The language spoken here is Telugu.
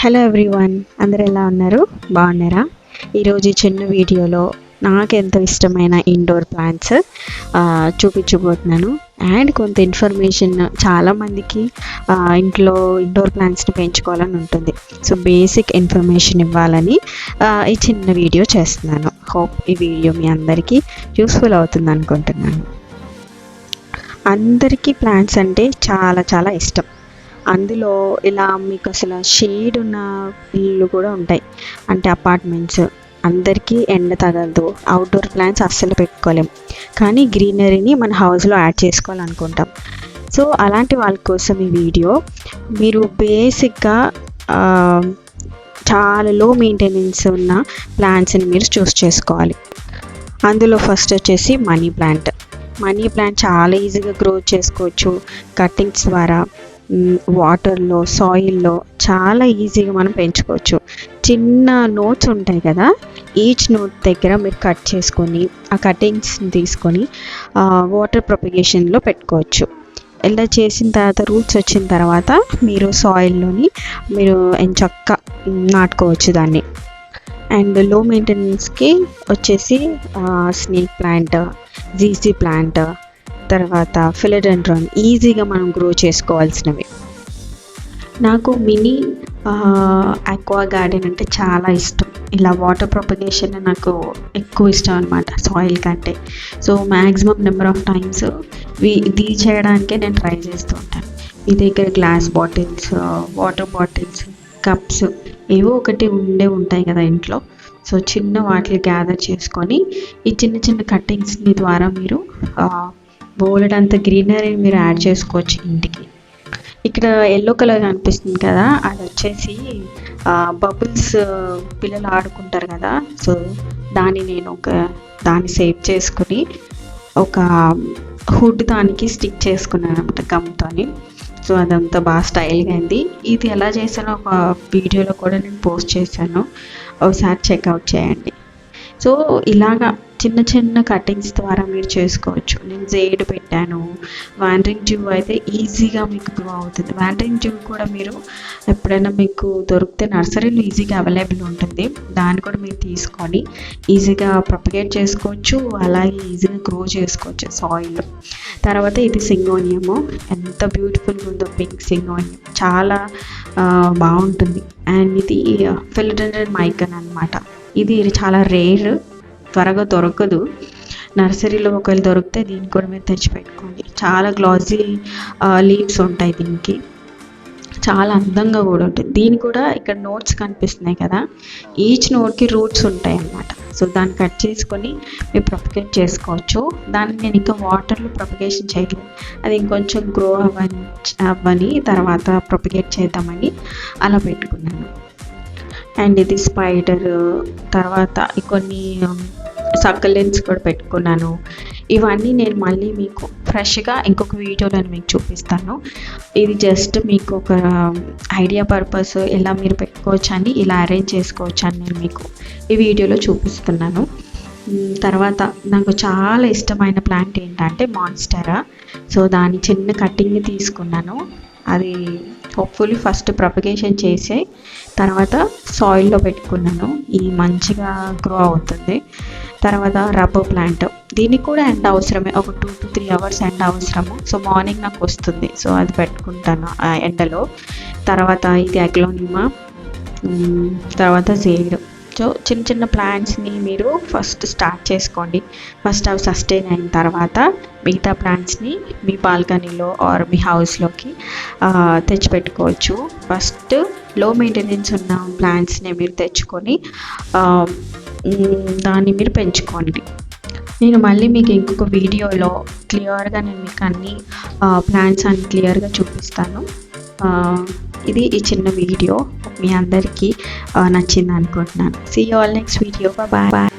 హలో ఎవ్రీవన్, అందరు ఎలా ఉన్నారు? బాగున్నారా? ఈరోజు చిన్న వీడియోలో నాకు ఎంతో ఇష్టమైన ఇండోర్ ప్లాంట్స్ చూపించబోతున్నాను. అండ్ కొంత ఇన్ఫర్మేషన్, చాలామందికి ఇంట్లో ఇండోర్ ప్లాంట్స్ని పెంచుకోవాలని ఉంటుంది. సో బేసిక్ ఇన్ఫర్మేషన్ ఇవ్వాలని ఈ చిన్న వీడియో చేస్తున్నాను. హోప్ ఈ వీడియో మీ అందరికీ యూస్ఫుల్ అవుతుంది అనుకుంటున్నాను. అందరికీ ప్లాంట్స్ అంటే చాలా చాలా ఇష్టం. అందులో ఇలా మీకు అసలు షేడ్ ఉన్న ఇల్లు కూడా ఉంటాయి, అంటే అపార్ట్మెంట్స్. అందరికీ ఎండ తగలదు, అవుట్డోర్ ప్లాంట్స్ అస్సలు పెట్టుకోలేం, కానీ గ్రీనరీని మన హౌస్లో యాడ్ చేసుకోవాలనుకుంటాం. సో అలాంటి వాళ్ళ కోసం ఈ వీడియో. మీరు బేసిక్గా చాలా లో మెయింటెనెన్స్ ఉన్న ప్లాంట్స్ని మీరు చూస్ చేసుకోవాలి. అందులో ఫస్ట్ వచ్చేసి మనీ ప్లాంట్. మనీ ప్లాంట్ చాలా ఈజీగా గ్రో చేసుకోవచ్చు. కట్టింగ్స్ ద్వారా వాటర్లో, సాయిల్లో చాలా ఈజీగా మనం పెంచుకోవచ్చు. చిన్న నోట్స్ ఉంటాయి కదా, ఈచ్ నోట్ దగ్గర మీరు కట్ చేసుకొని ఆ కటింగ్స్ని తీసుకొని వాటర్ ప్రొపగేషన్లో పెట్టుకోవచ్చు. ఇలా చేసిన తర్వాత రూట్స్ వచ్చిన తర్వాత మీరు సాయిల్లోని మీరు ఎంచక్కా నాటుకోవచ్చు దాన్ని. అండ్ లో మెయింటెనెన్స్కి వచ్చేసి స్నేక్ ప్లాంట్, జీసీ ప్లాంట్, తర్వాత ఫిలోడెండ్రాన్ ఈజీగా మనం గ్రో చేసుకోవాల్సినవి. నాకు మినీ ఆక్వా గార్డెన్ అంటే చాలా ఇష్టం. ఇలా వాటర్ ప్రొపగేషన్ నాకు ఎక్కువ ఇష్టం అనమాట సాయిల్ కంటే. So maximum number of times ఇది చేయడానికే నేను ట్రై చేస్తూ ఉంటాను. మీ దగ్గర glass bottles, water bottles, cups ఏవో ఒకటి ఉంటాయి కదా ఇంట్లో. సో చిన్న వాటిని గ్యాదర్ చేసుకొని ఈ చిన్న చిన్న కట్టింగ్స్ని ద్వారా మీరు బోలెడంత గ్రీనరీని మీరు యాడ్ చేసుకోవచ్చు ఇంటికి. ఇక్కడ ఎల్లో కలర్ కనిపిస్తుంది కదా, అది వచ్చేసి బబుల్స్ పిల్లలు ఆడుకుంటారు కదా. సో నేను దాన్ని సేవ్ చేసుకుని ఒక హుడ్ దానికి స్టిక్ చేసుకున్నాను అనమాట గమ్తోని. సో అదంతా బాగా స్టైల్గా అయింది. ఇది ఎలా చేశానో ఒక వీడియోలో కూడా నేను పోస్ట్ చేశాను, ఒకసారి చెక్అవుట్ చేయండి. సో ఇలాగా చిన్న చిన్న కటింగ్స్ ద్వారా మీరు చేసుకోవచ్చు. నేను జేడ్ పెట్టాను. వాండరింగ్ జ్యూ అయితే ఈజీగా మీకు గ్రో అవుతుంది. వాండరింగ్ జ్యూ కూడా మీరు ఎప్పుడైనా మీకు దొరికితే నర్సరీలో ఈజీగా అవైలబుల్ ఉంటుంది. దాన్ని కూడా మీరు తీసుకొని ఈజీగా ప్రొపగేట్ చేసుకోవచ్చు, అలాగే ఈజీగా గ్రో చేసుకోవచ్చు సాయిల్. తర్వాత ఇది సింగోనియము, ఎంత బ్యూటిఫుల్గా ఉందో పింక్ సింగోనియం, చాలా బాగుంటుంది. అండ్ ఇది ఫిలోడెండ్రాన్ మైకన్ అనమాట. ఇది చాలా రేర్, త్వరగా దొరకదు. నర్సరీలో ఒకవేళ దొరికితే దీన్ని కూడా మీరు తెచ్చిపెట్టుకోండి. చాలా గ్లాజీ లీవ్స్ ఉంటాయి దీనికి, చాలా అందంగా కూడా ఉంటుంది. దీని కూడా ఇక్కడ నోట్స్ కనిపిస్తున్నాయి కదా, ఈచ్ నోట్కి రూట్స్ ఉంటాయి అన్నమాట. సో దాన్ని కట్ చేసుకొని మీరు ప్రొపగేట్ చేసుకోవచ్చు. దాన్ని నేను ఇంకా వాటర్లో ప్రొపగేషన్ చేయలేదు, అది ఇంకొంచెం గ్రో అవ్వని తర్వాత ప్రొపగేట్ చేద్దామని అలా పెట్టుకున్నాను. అండ్ ఇది స్పైడర్, తర్వాత కొన్ని సక్కలెన్స్ కూడా పెట్టుకున్నాను. ఇవన్నీ నేను మళ్ళీ మీకు ఫ్రెష్గా ఇంకొక వీడియోలో మీకు చూపిస్తాను. ఇది జస్ట్ మీకు ఒక ఐడియా పర్పస్, ఎలా మీరు పెట్టుకోవచ్చు అని, ఇలా అరేంజ్ చేసుకోవచ్చు అని నేను మీకు ఈ వీడియోలో చూపిస్తున్నాను. తర్వాత నాకు చాలా ఇష్టమైన ప్లాంట్ ఏంటంటే మాన్స్టెరా. సో దాని చిన్న కటింగ్ తీసుకున్నాను. అది హోప్ఫుల్లీ ఫస్ట్ ప్రొపగేషన్ చేసి తర్వాత సాయిల్లో పెట్టుకున్నాను. ఇది మంచిగా గ్రో అవుతుంది. తర్వాత రబ్బర్ ప్లాంట్, దీనికి కూడా ఎండ అవసరమే, ఒక 2 to 3 hours ఎండ అవసరము. సో మార్నింగ్ నాకు వస్తుంది, సో అది పెట్టుకుంటాను ఆ ఎండలో. తర్వాత ఇది అగ్లోనిమా, తర్వాత జేడ్. సో చిన్న చిన్న ప్లాంట్స్ని మీరు ఫస్ట్ స్టార్ట్ చేసుకోండి. ఫస్ట్ అవి సస్టైన్ అయిన తర్వాత మిగతా ప్లాంట్స్ని మీ బాల్కనీలో ఆర్ మీ హౌస్లోకి తెచ్చిపెట్టుకోవచ్చు. ఫస్ట్ లో మెయింటెనెన్స్ ఉన్న ప్లాంట్స్ని మీరు తెచ్చుకొని దాన్ని మీరు పెంచుకోండి. నేను మళ్ళీ మీకు ఇంకొక వీడియోలో క్లియర్గా నేను మీకు అన్ని ప్లాంట్స్ అన్ని క్లియర్గా చూపిస్తాను. ఇది ఈ చిన్న వీడియో మీ అందరికీ నచ్చింది అనుకుంటున్నాను. See you all next video. Bye.